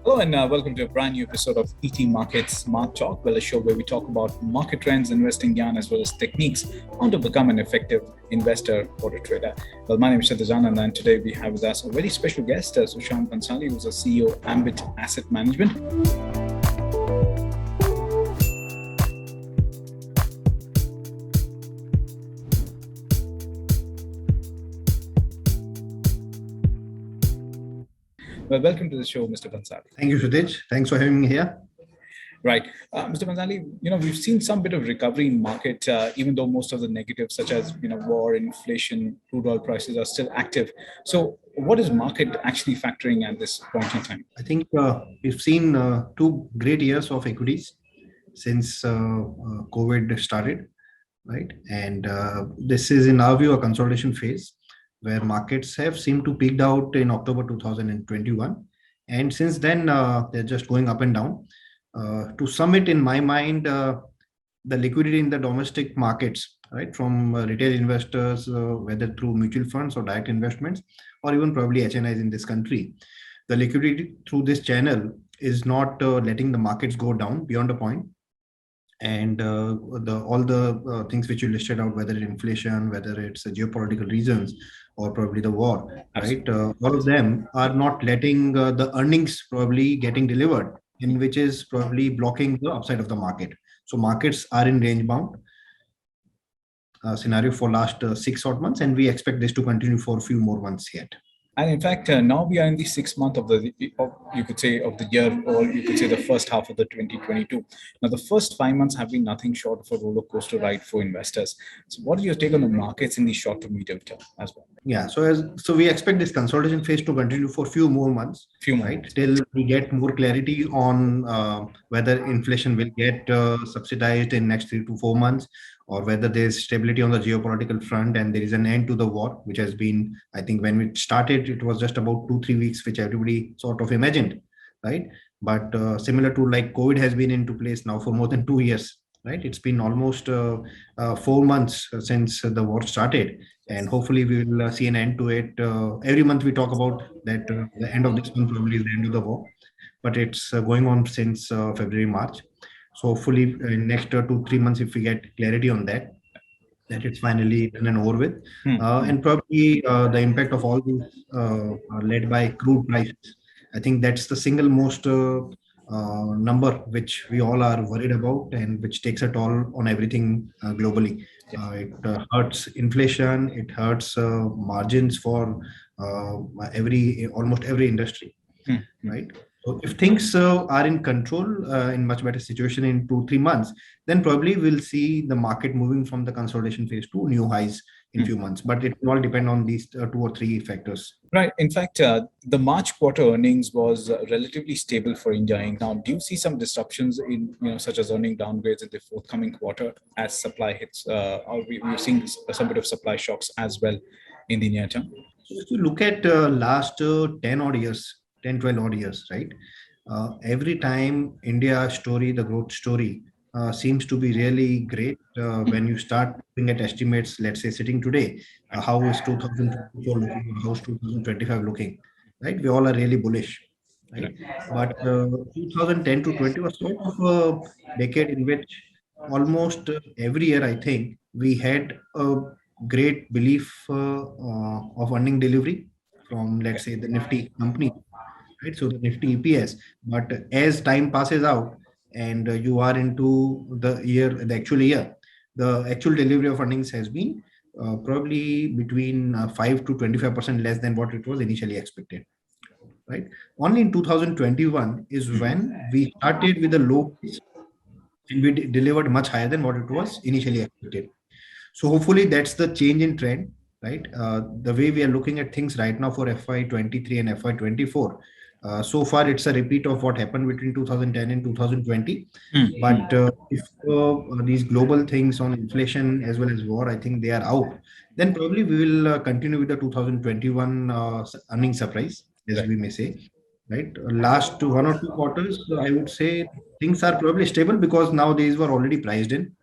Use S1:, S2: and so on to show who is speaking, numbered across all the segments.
S1: Hello and welcome to a brand new episode of ET Markets Smart Talk, a show where we talk about market trends, investing yarn, as well as techniques on to become an effective investor or a trader. Well, my name is Shatajan, and today we have with us a very special guest, Sushant Bhansali, who's the CEO of Ambit Asset Management. Well, welcome to the show, Mr. Bhansali.
S2: Thank you, Sudhij. Thanks for having me here.
S1: Right. Mr. Bhansali, we've seen some bit of recovery in market, even though most of the negatives such as, war, inflation, crude oil prices are still active. So what is market actually factoring at this point in time?
S2: I think we've seen 2 great years of equities since COVID started, right? And this is, in our view, a consolidation phase where markets have seemed to peaked out in October 2021. And since then, they're just going up and down. To sum it, in my mind, the liquidity in the domestic markets, right, from retail investors, whether through mutual funds or direct investments, or even probably HNIs in this country, the liquidity through this channel is not letting the markets go down beyond a point. And all the things which you listed out, whether it's inflation, whether it's geopolitical reasons, or probably the war, right? All of them are not letting the earnings probably getting delivered, in which is probably blocking the upside of the market. So markets are in range bound scenario for last 6 odd months, and we expect this to continue for a few more months yet.
S1: And in fact, now we are in the 6th month of you could say, of the year, or you could say the first half of the 2022. Now, the first 5 months have been nothing short of a roller coaster ride for investors. So, what is your take on the markets in the short to medium term as well?
S2: Yeah, so we expect this consolidation phase to continue for a few more months, right? Till we get more clarity on whether inflation will get subsidized in next 3 to 4 months, or whether there's stability on the geopolitical front and there is an end to the war, which has been, I think, when we started, it was just about 2-3 weeks, which everybody sort of imagined, right? But similar to like COVID has been into place now for more than 2 years, right? It's been almost 4 months since the war started, and hopefully we will see an end to it. Every month we talk about that the end of this month probably is the end of the war, but it's going on since February, March. So hopefully in next 2-3 months, if we get clarity on that it's finally done and over with. And probably the impact of all these led by crude prices. I think that's the single most number which we all are worried about, and which takes a toll on everything globally. It hurts inflation, it hurts margins for almost every industry, right? So if things are in control, in much better situation in 2-3 months, then probably we'll see the market moving from the consolidation phase to new highs in few months. But it will all depend on these 2 or 3 factors.
S1: Right. In fact, the March quarter earnings was relatively stable for India. Now, do you see some disruptions in, such as earning downgrades in the forthcoming quarter as supply hits, or we're seeing some bit of supply shocks as well in the near term?
S2: So if you look at last 10 odd years, 10, 12 odd years, right? Every time India story, the growth story, seems to be really great. When you start looking at estimates, let's say sitting today, how is 2024 looking, how is 2025 looking, right? We all are really bullish, right? But 2010 to 20 was sort of a decade in which almost every year, I think, we had a great belief of earning delivery from, let's say, the Nifty company, right? So the Nifty EPS. But as time passes out and you are into the actual year, the actual delivery of earnings has been probably between 5 to 25% less than what it was initially expected, right? Only in 2021 is when we started with a low base and we delivered much higher than what it was initially expected. So hopefully that's the change in trend, right? The way we are looking at things right now for FY23 and FY24. So far, it's a repeat of what happened between 2010 and 2020. But if these global things on inflation as well as war, I think they are out, then probably we will continue with the 2021 earnings surprise, as we may say. Right. Last 1 or 2 quarters, I would say things are probably stable because now these were already priced in.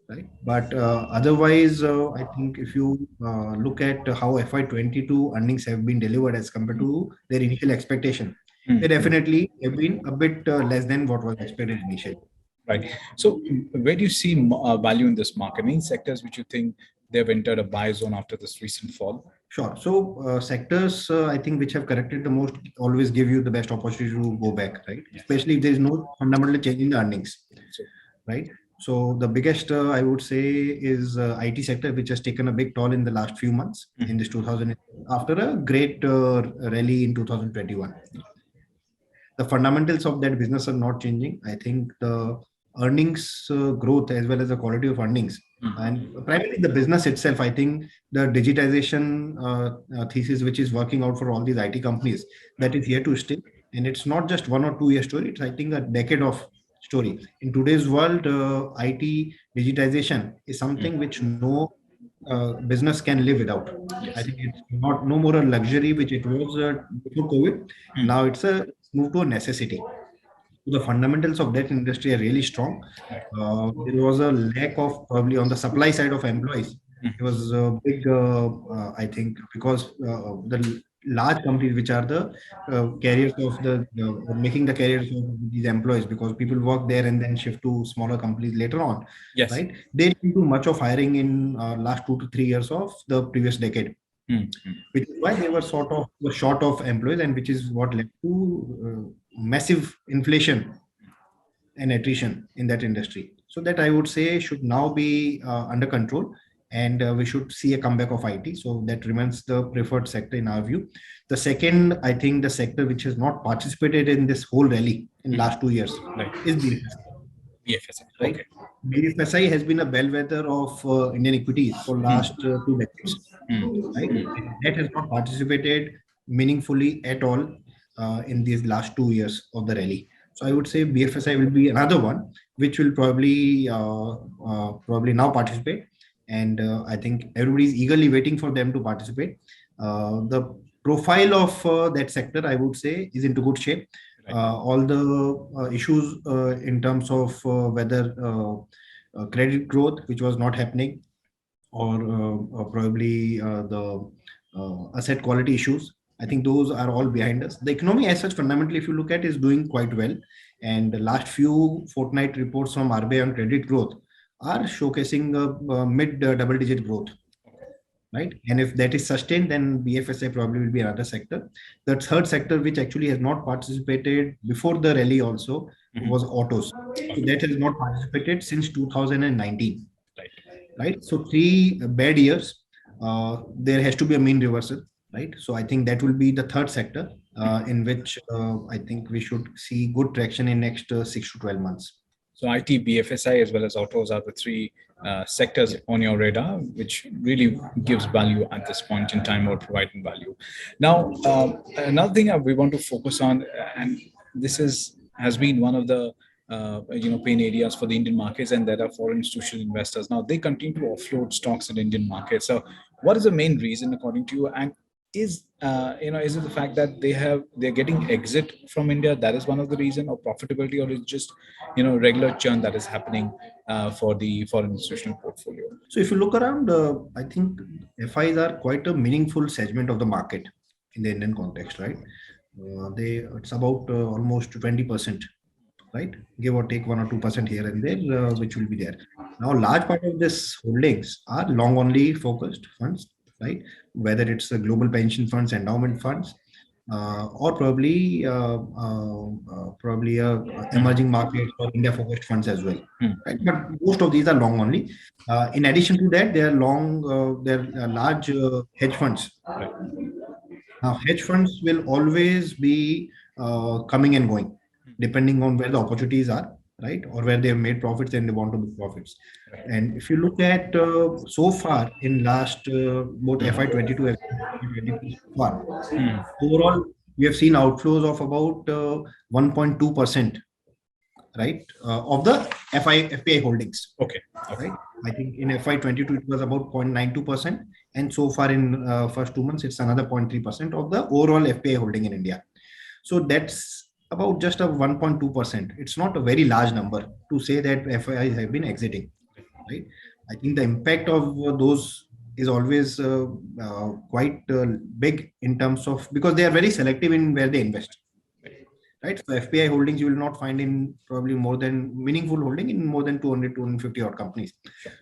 S2: Right. But otherwise, I think if you look at how FY22 earnings have been delivered as compared to their initial expectation, they definitely have been a bit less than what was expected initially.
S1: Right. So, where do you see value in this market? Any sectors which you think they've entered a buy zone after this recent fall?
S2: Sure. So sectors, I think, which have corrected the most always give you the best opportunity to go back, right?
S1: Yes.
S2: Especially if there is no fundamental change in the earnings,
S1: So,
S2: right? So the biggest, I would say, is IT sector, which has taken a big toll in the last few months in this 2000 after a great rally in 2021. The fundamentals of that business are not changing. I think the earnings growth as well as the quality of earnings and primarily the business itself. I think the digitization thesis, which is working out for all these IT companies, that is here to stay. And it's not just 1 or 2 year story. It's, I think, a decade of story. In today's world, IT digitization is something which no business can live without. I
S1: yes.
S2: think it's not no more a luxury which it was before COVID. Now it's a move to a necessity. The fundamentals of that industry are really strong. There was a lack of probably on the supply side of employees. It was a big, I think, because the large companies which are the carriers of the making the carriers of these employees, because people work there and then shift to smaller companies later on,
S1: Yes.
S2: right? They didn't do much of hiring in last 2 to 3 years of the previous decade, which is why they were sort of short of employees, and which is what led to massive inflation and attrition in that industry. So that, I would say, should now be under control, and we should see a comeback of IT. So that remains the preferred sector in our view. The second, I think, the sector which has not participated in this whole rally in last 2 years
S1: Right.
S2: is BFSI.
S1: BFSI.
S2: Right?
S1: Okay.
S2: BFSI has been a bellwether of Indian equities for last 2 decades, right? And that has not participated meaningfully at all in these last 2 years of the rally. So I would say BFSI will be another one which will probably now participate, and I think everybody is eagerly waiting for them to participate. The profile of that sector, I would say, is into good shape. All the issues in terms of whether credit growth, which was not happening, or probably the asset quality issues, I think those are all behind us. The economy as such, fundamentally, if you look at, is doing quite well. And the last few fortnight reports from RBI on credit growth are showcasing a mid double digit growth. Right. And if that is sustained, then BFSI probably will be another sector. The third sector, which actually has not participated before the rally also, was autos. So that has not participated since 2019. Right. So 3 bad years, there has to be a mean reversal. Right. So I think that will be the third sector in which I think we should see good traction in next 6 to 12 months.
S1: So IT, BFSI, as well as autos are the three sectors on your radar, which really gives value at this point in time or providing value. Now, another thing we want to focus on, and this has been one of the pain areas for the Indian markets, and that are foreign institutional investors. Now they continue to offload stocks in Indian markets. So, what is the main reason, according to you? And is is it the fact that they're getting exit from India, that is one of the reason, or profitability, or is just regular churn that is happening for the foreign institutional portfolio?
S2: So if you look around, I think FIs are quite a meaningful segment of the market in the Indian context, right? It's about almost 20%, right? Give or take 1 or 2% here and there, which will be there. Now, a large part of this holdings are long only focused funds, right? Whether it's global pension funds, endowment funds, or probably emerging markets or India focused funds as well. Right? But most of these are long only. In addition to that, they're large hedge funds. Right? Now, hedge funds will always be coming and going, depending on where the opportunities are, right? Or where they have made profits and they want to make profits. And if you look at so far in last both FY22 and FY23 so far, overall, we have seen outflows of about 1.2%, right, of the FPI holdings.
S1: Okay.
S2: Right. I think in FY22 it was about 0.92%, and so far in first 2 months it's another 0.3% of the overall FPI holding in India. So that's about just a 1.2%. It's not a very large number to say that FIIs have been exiting. Right. I think the impact of those is always quite big in terms of, because they are very selective in where they invest. right? So FPI holdings you will not find in probably more than meaningful holding in more than 200, 250 odd companies.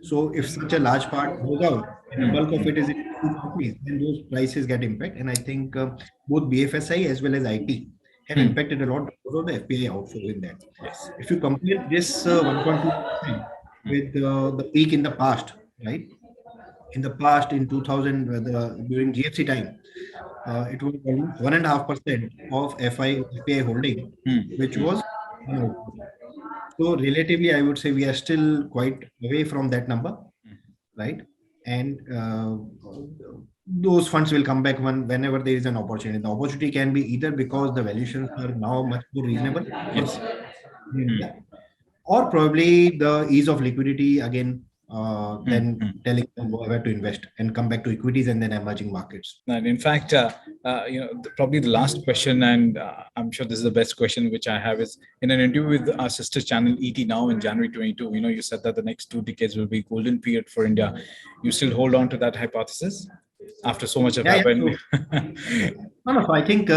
S2: So if such a large part goes out and the bulk of it is in two companies, then those prices get impact. And I think both BFSI as well as IT have impacted a lot because of the FPI outflow in that.
S1: Yes.
S2: If you compare this 1.2% with the peak in the past, right? In the past, in 2000, during GFC time, it was almost 1.5% of FPI holding, which was so relatively, I would say we are still quite away from that number, right? And those funds will come back whenever there is an opportunity. The opportunity can be either because the valuations are now much more reasonable
S1: Yes.
S2: in India, or probably the ease of liquidity again, then telling them where to invest and come back to equities and then emerging markets.
S1: And in fact, probably the last question, and I'm sure this is the best question which I have, is in an interview with our sister channel ET Now in January 22. You said that the next 2 decades will be golden period for India. You still hold on to that hypothesis after so much have happened?
S2: No. So I think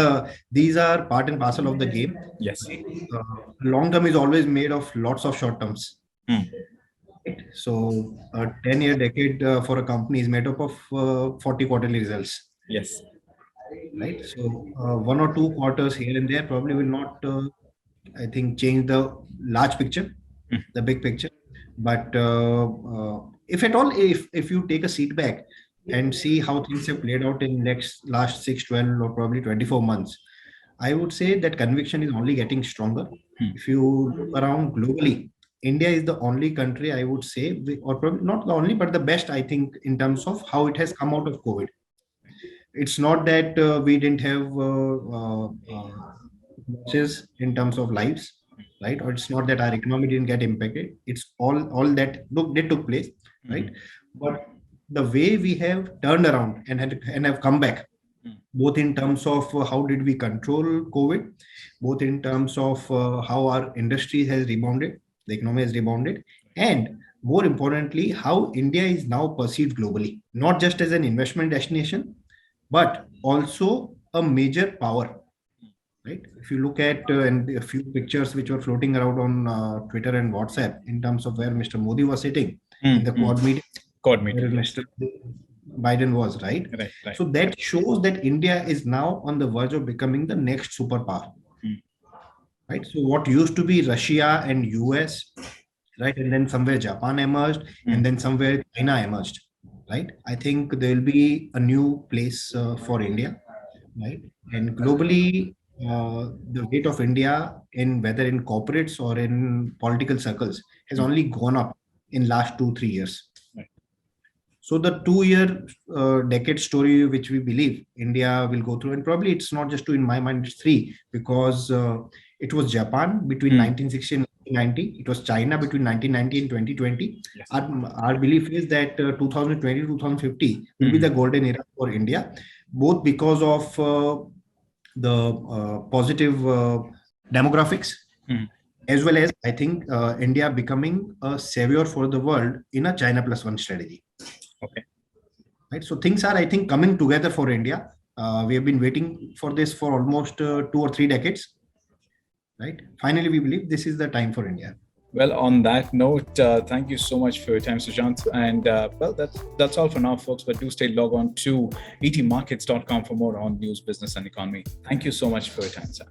S2: these are part and parcel of the game.
S1: Yes.
S2: Long term is always made of lots of short terms. Right? So a 10-year decade for a company is made up of 40 quarterly results.
S1: Yes.
S2: Right. So 1 or 2 quarters here and there probably will not, I think, change the large picture, the big picture. But if at all, if you take a seat back and see how things have played out in last 6, 12, or probably 24 months, I would say that conviction is only getting stronger. If you look around globally, India is the only country, I would say, or probably not the only, but the best, I think, in terms of how it has come out of COVID. It's not that we didn't have losses in terms of lives, right? Or it's not that our economy didn't get impacted. It's all that did took place, right? But the way we have turned around and have come back, both in terms of how did we control COVID, both in terms of how our industry has rebounded, the economy has rebounded, and more importantly, how India is now perceived globally, not just as an investment destination, but also a major power, right? If you look at and a few pictures which were floating around on Twitter and WhatsApp in terms of where Mr. Modi was sitting in the Quad meeting, where Mr. Biden was, right? So that shows that India is now on the verge of becoming the next superpower, right? So what used to be Russia and US, right, and then somewhere Japan emerged, and then somewhere China emerged, right? I think there will be a new place for India, right? And globally, the weight of India in whether in corporates or in political circles has only gone up in last 2-3 years. So the 2-year decade story, which we believe India will go through, and probably it's not just 2 in my mind, it's 3, because it was Japan between 1960 and 1990. It was China between 1990 and 2020. Yes. Our belief is that 2020 to 2050 will be the golden era for India, both because of the positive demographics, as well as, I think, India becoming a savior for the world in a China plus one strategy. Okay. Right. So things are, I think, coming together for India. We have been waiting for this for almost 2 or 3 decades. Right. Finally, we believe this is the time for India.
S1: Well, on that note, thank you so much for your time, Sushant. And well, that's all for now, folks. But do stay log on to etmarkets.com for more on news, business, and economy. Thank you so much for your time, sir.